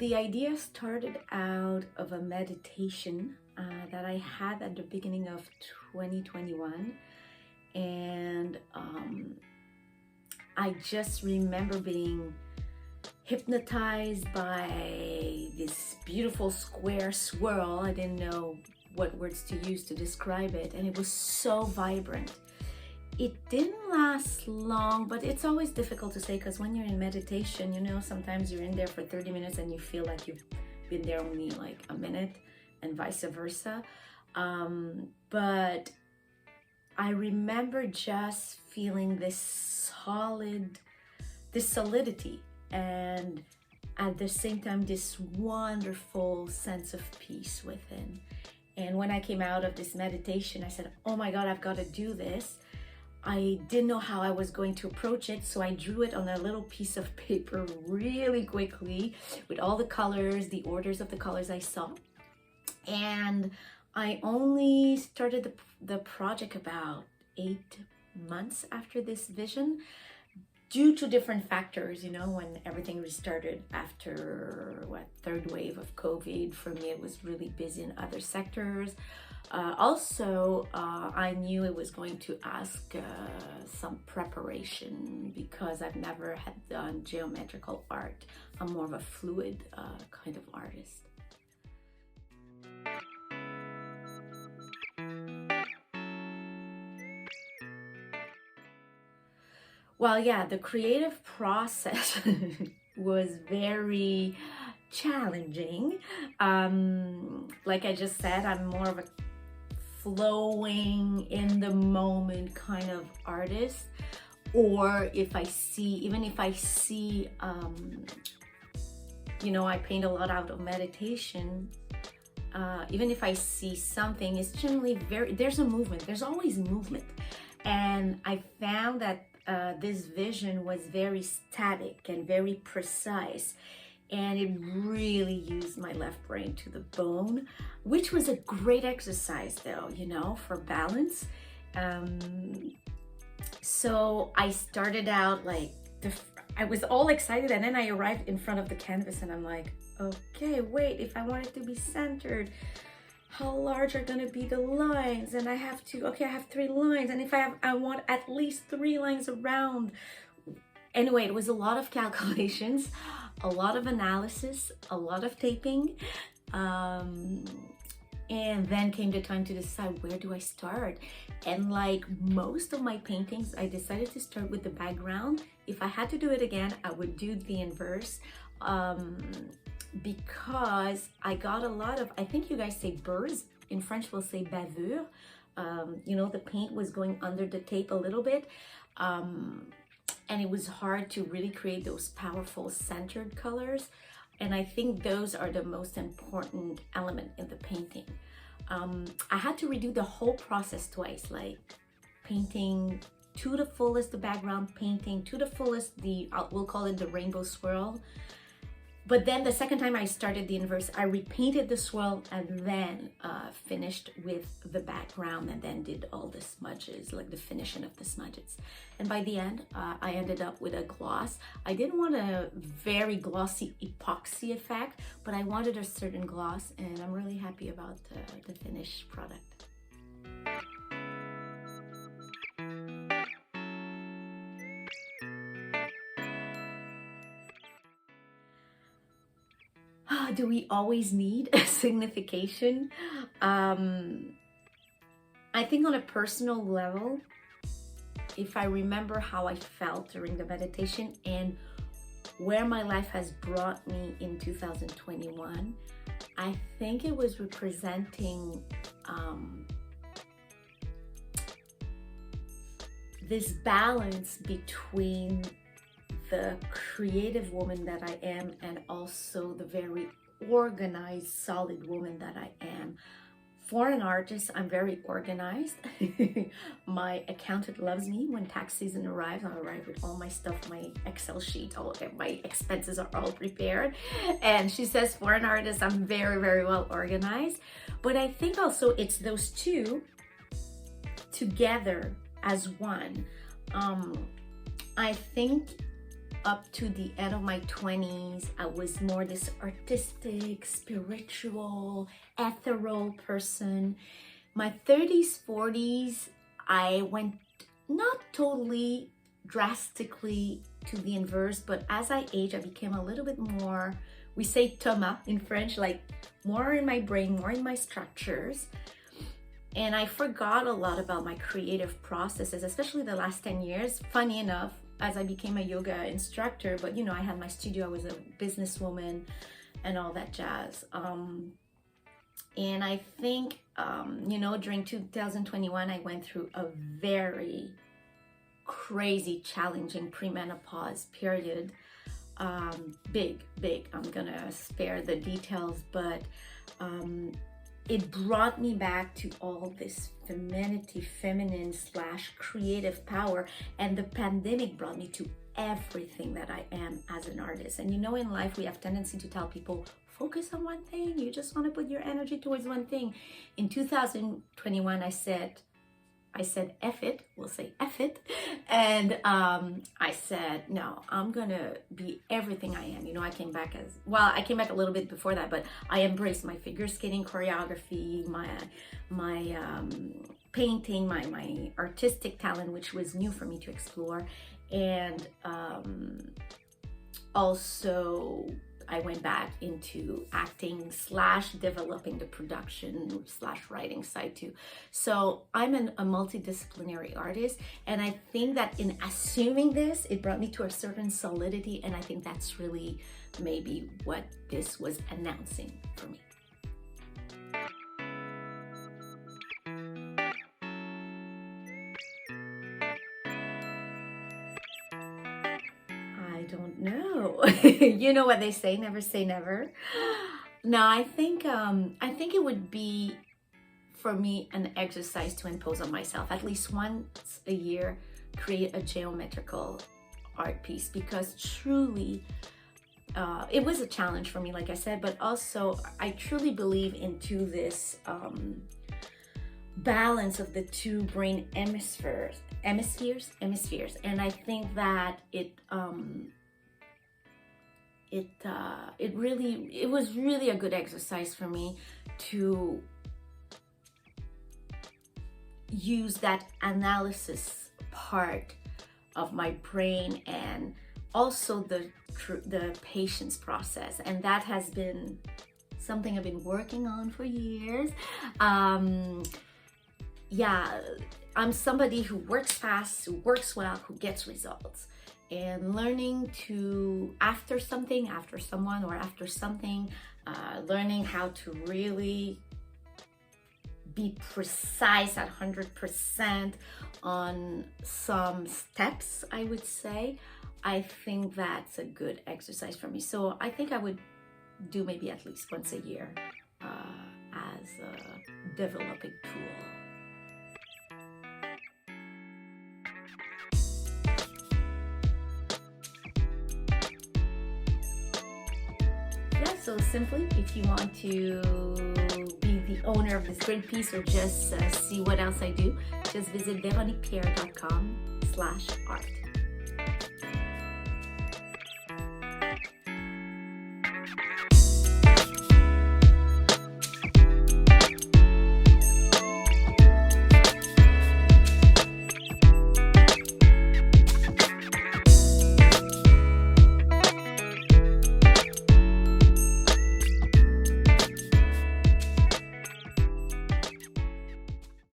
The idea started out of a meditation that I had at the beginning of 2021, and I just remember being hypnotized by this beautiful square swirl. I didn't know what words to use to describe it, and it was so vibrant. It didn't last long, but it's always difficult to say, because when you're in meditation, you know, sometimes you're in there for 30 minutes and you feel like you've been there only like a minute, and vice versa. But I remember just feeling this solidity, and at the same time this wonderful sense of peace within. And when I came out of this meditation, I said, oh my God, I've got to do this. I didn't know how I was going to approach it, so I drew it on a little piece of paper really quickly with all the colors, the orders of the colors I saw. And I only started the project about 8 months after this vision, due to different factors, you know, when everything restarted after third wave of COVID. For me, it was really busy in other sectors. Also, I knew it was going to ask some preparation, because I've never had done geometrical art. I'm more of a fluid kind of artist. Well, yeah, the creative process was very challenging. Like I just said, I'm more of a flowing in the moment kind of artist. Or even if I see, you know, I paint a lot out of meditation. Even if I see something, it's generally there's a movement. There's always movement. And I found that this vision was very static and very precise, and it really used my left brain to the bone, which was a great exercise though, you know, for balance. So I started out like, I was all excited, and then I arrived in front of the canvas and I'm like, okay, wait, if I want it to be centered, how large are gonna be the lines? And I have 3 lines, and if I want at least 3 lines around. Anyway, it was a lot of calculations, a lot of analysis, a lot of taping, and then came the time to decide, where do I start? And like most of my paintings, I decided to start with the background. If I had to do it again, I would do the inverse. Because I got a lot of, I think you guys say burrs, in French we'll say bavure. You know, the paint was going under the tape a little bit, and it was hard to really create those powerful centered colors. And I think those are the most important element in the painting. I had to redo the whole process twice, like painting to the fullest the background, painting to the fullest we'll call it the rainbow swirl. But then the second time I started the inverse, I repainted the swirl and then finished with the background, and then did all the smudges, like the finishing of the smudges. And by the end, I ended up with a gloss. I didn't want a very glossy epoxy effect, but I wanted a certain gloss, and I'm really happy about the finished product. Do we always need a signification? I think on a personal level, if I remember how I felt during the meditation and where my life has brought me in 2021, I think it was representing this balance between the creative woman that I am and also the very organized, solid woman that I am. For an artist, I'm very organized. My accountant loves me. When tax season arrives, I arrive with all my stuff, my Excel sheet, my expenses are all prepared. And she says, for an artist, I'm very, very well organized. But I think also it's those two together as one. I think up to the end of my 20s, I was more this artistic, spiritual, ethereal person. My 30s, 40s, I went not totally drastically to the inverse, but as I age, I became a little bit more, we say Thomas in French, like more in my brain, more in my structures. And I forgot a lot about my creative processes, especially the last 10 years. Funny enough, as I became a yoga instructor, but you know, I had my studio, I was a businesswoman and all that jazz. And I think, you know, during 2021, I went through a very crazy, challenging premenopause period. Big. I'm gonna spare the details, but it brought me back to all this femininity, feminine / creative power. And the pandemic brought me to everything that I am as an artist. And you know, in life, we have tendency to tell people, focus on one thing. You just want to put your energy towards one thing. In 2021, I said, F it, we'll say F it. And I said, no, I'm gonna be everything I am. You know, I came back a little bit before that, but I embraced my figure skating choreography, my painting, my artistic talent, which was new for me to explore. And also I went back into acting / developing the production / writing side too. So I'm a multidisciplinary artist, and I think that in assuming this, it brought me to a certain solidity, and I think that's really maybe what this was announcing for me. I don't know. You know what they say, never say never. No, I think it would be, for me, an exercise to impose on myself at least once a year, create a geometrical art piece, because truly it was a challenge for me, like I said, but also I truly believe into this balance of the two brain hemispheres, and I think that it was really a good exercise for me to use that analysis part of my brain, and also the patience process, and that has been something I've been working on for years. Yeah, I'm somebody who works fast, who works well, who gets results. And learning to, after someone, or after something, learning how to really be precise at 100% on some steps, I would say. I think that's a good exercise for me. So I think I would do maybe at least once a year as a developing tool. So simply, if you want to be the owner of this great piece, or just see what else I do, just visit veroniquepierre.com/art.